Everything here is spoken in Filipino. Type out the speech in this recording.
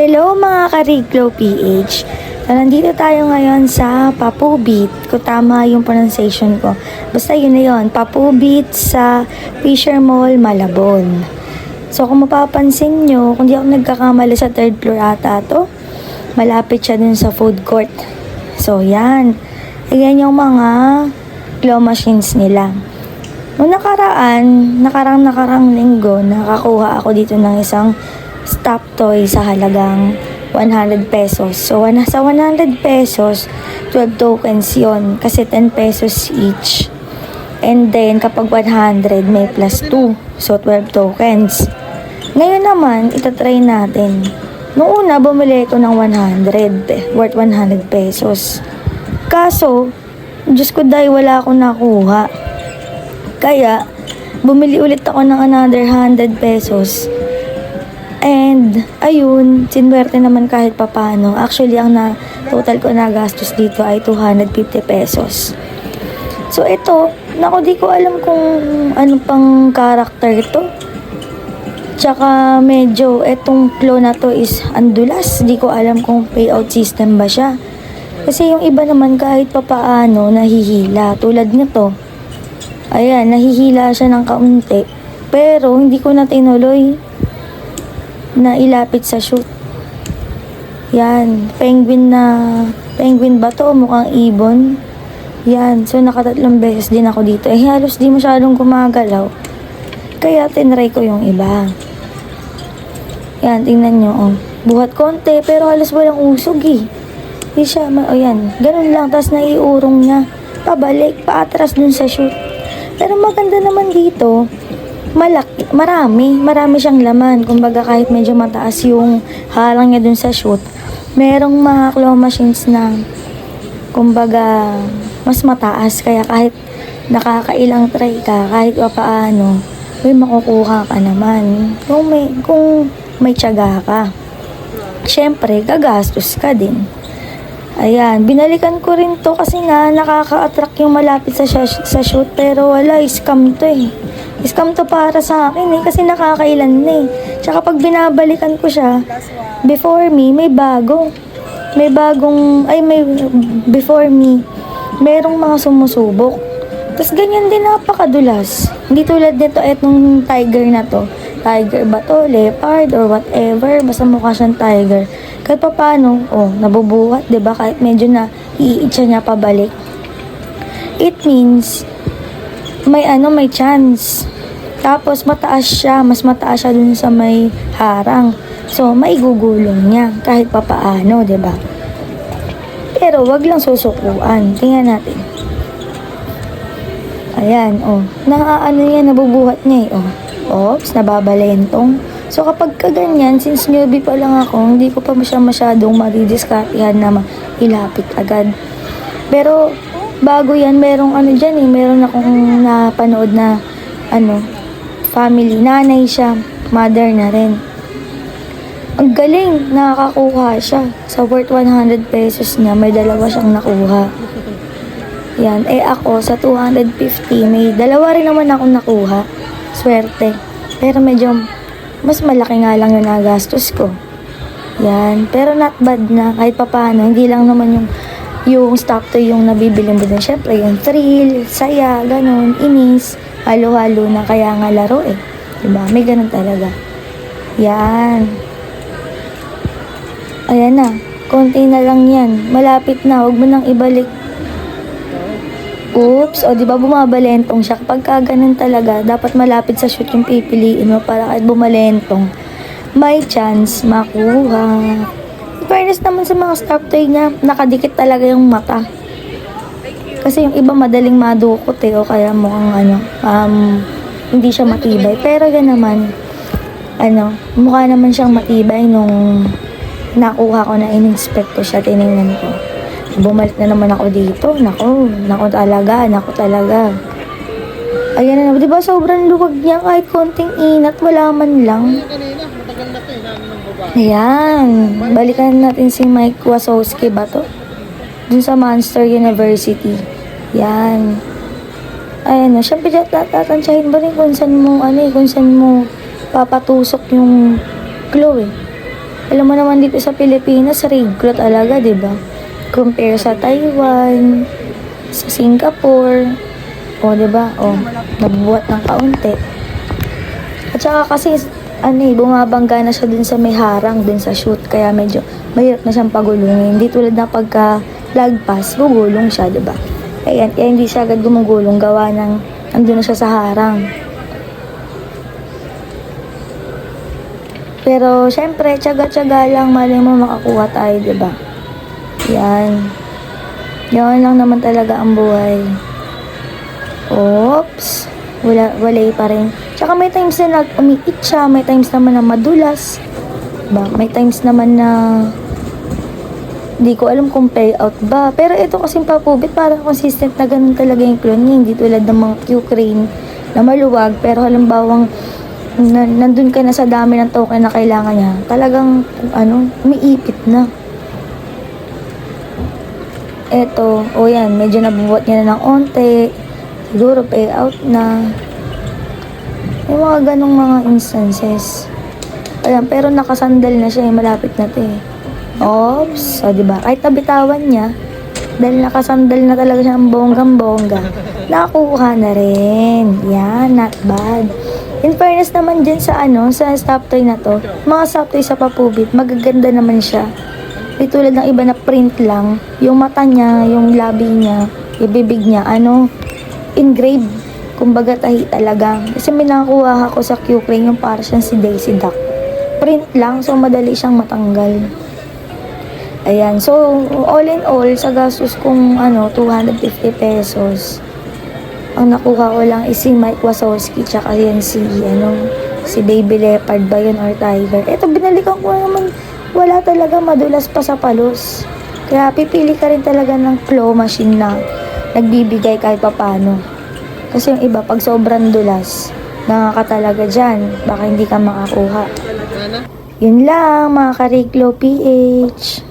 Hello mga ka-Riglo PH. So, nandito tayo ngayon sa Papubit. Kung tama yung pronunciation ko. Basta yun na yun. Papubit sa Fisher Mall, Malabon. So kung mapapansin nyo, kung di ako nagkakamali sa third floor ata to, malapit siya dun sa food court. So yan. Ayan yung mga claw machines nila. Nung nakarang linggo, nakakuha ako dito ng isang stop toy sa halagang 100 pesos. So, sa 100 pesos, 12 tokens yon kasi 10 pesos each. And then, kapag 100, may plus 2. So, 12 tokens. Ngayon naman, itatry natin. Noong una, bumili ko ng 100, worth 100 pesos. Kaso, Diyos ko dahil wala akong nakuha. Kaya, bumili ulit ako ng another 100 pesos. And, ayun, sinwerte naman kahit papano. Actually, ang total ko na gastos dito ay 250 pesos. So, ito, di ko alam kung ano pang karakter to. Tsaka, medyo, etong claw na to is andulas. Di ko alam kung payout system ba siya. Kasi yung iba naman kahit papaano, nahihila. Tulad nito. Ayan, nahihila siya ng kaunti. Pero, hindi ko na tinuloy na ilapit sa shoot. Yan, penguin ba to? Mukhang ibon. Yan, so nakatatlong beses din ako dito. Halos di masyadong gumagalaw. Kaya tinry ko yung iba. Yan, tingnan nyo. Oh. Buhat konti, pero halos walang usog eh. Di siya, yan, ganun lang. Tapos naiurong niya. Pabalik, paatras dun sa shoot. Pero maganda naman dito, marami siyang laman. Kumbaga kahit medyo mataas yung harang niya dun sa shoot, merong mga claw machines na kumbaga mas mataas, kaya kahit nakakailang try ka, kahit paano, may makukuha ka naman kung may tiyaga ka. Syempre gagastos ka din. Ayan, binalikan ko rin to kasi nga nakaka-attract yung malapit sa shoot, pero wala, scam to eh. Scam to para sa akin eh, kasi nakakailan na eh. Tsaka pag binabalikan ko siya, before me, may before me, merong mga sumusubok. Tapos ganyan din, napakadulas. Hindi tulad nito, etong tiger na to. Tiger ba to, leopard, or whatever, basta mukha siyang tiger. Kahit pa paano, nabubuhat, diba? Kahit medyo na iitsa niya pabalik. It means, may chance. Tapos mataas siya, mas mataas siya dun sa may harang. So, maigugulong niya kahit papaano, 'di ba? Pero wag lang susukuan. Tingnan natin. Ayan, yan, nabubuhat niya eh, Oops, nababalentong. So, kapag kaganyan, since newbie pa lang ako, hindi ko pa masyadong madidiskartehan na ilapit agad. Pero, bago yan, meron akong napanood na, family, nanay siya, mother na rin. Ang galing, nakakakuha siya. Sa worth 100 pesos niya, may dalawa siyang nakuha. Yan, ako, sa 250, may dalawa rin naman akong nakuha. Swerte. Pero medyo, mas malaki nga lang yung nagastos ko. Yan, pero not bad na, kahit papaano, hindi lang naman yung stop to yung nabibili mo din. Syempre, yung thrill, saya, ganun, inis, halo-halo na, kaya nga laro eh. Diba? May ganun talaga. Yan. Ayan na. Konti na lang yan. Malapit na. Huwag mo nang ibalik. Oops. Diba bumabalentong siya? Kapag ganun talaga, dapat malapit sa shoot yung pipiliin mo para kahit bumalentong, may chance makuha. In fairness naman sa mga stop toy niya, nakadikit talaga yung mata. Kasi yung iba madaling madukot eh, o kaya mukhang hindi siya matibay. Pero yan naman, mukha naman siyang matibay nung nakuha ko na in-inspect ko siya, tinignan ko. Bumalik na naman ako dito. Naku talaga. Ayan na, diba sobrang luwag niya, kahit konting inat, wala man lang. Ayan, balikan natin si Mike Wazowski ba to? Dun sa Monster University. Yan. Ayan na, syempre tatatansyahin ba rin kung saan mo papatusok yung claw eh. Alam mo naman dito sa Pilipinas, reglo talaga, di ba? Compare sa Taiwan, sa Singapore, o di ba? O, nabubuhat ng kaunti. At saka kasi, bumabangga na siya dun sa may harang, dun sa shoot, kaya medyo mahirap na siyang pagulungin. Hindi tulad na pagka lagpas, gugulong siya, di ba? Kaya hindi siya agad gumugulong, gawa ng andun na siya sa harang. Pero, syempre, tiyaga-tiyaga lang, mali mo makakuha tayo, di ba? Yan. Yan lang naman talaga ang buhay. Oops. Walay pa rin. Tsaka may times na umiit siya, may times naman na madulas. Diba? May times naman na hindi ko alam kung payout ba. Pero ito kasing papubit, parang consistent na ganun talaga yung clone niya. Hindi tulad ng mga Q-crane na maluwag. Pero halimbawang nandun ka na sa dami ng token na kailangan niya, talagang, umiipit na. Eto, yan, medyo nabubuhat niya na ng onte. Siguro payout na. May mga ganong mga instances. Ayan, pero nakasandal na siya, malapit na to eh. Oops, diba? Kahit nabitawan niya, dahil nakasandal na talaga siya ng bonggang-bongga, nakuha na rin. Yan, not bad. In fairness naman dyan sa sa stop toy na to, mga stop toy sa papubit, magaganda naman siya. Di tulad ng iba na print lang, yung mata niya, yung labi niya, yung bibig niya, engraved. Kumbaga tahi talaga. Kasi may nakakuha ako sa Q-crane yung para siyang si Daisy Duck. Print lang, so madali siyang matanggal. Ayan, so all in all, sa gastos kong 250 pesos, ang nakuha ko lang is si Mike Wazowski, tsaka yan si Baby Leopard ba yun or Tiger. Eto, binalikan ko naman, wala talaga, madulas pa sa palos. Kaya pipili ka rin talaga ng claw machine na nagbibigay kahit papano. Kasi yung iba, pag sobrang dulas, nakakatalaga dyan, baka hindi ka makakuha. Yun lang, mga Kariklo PH.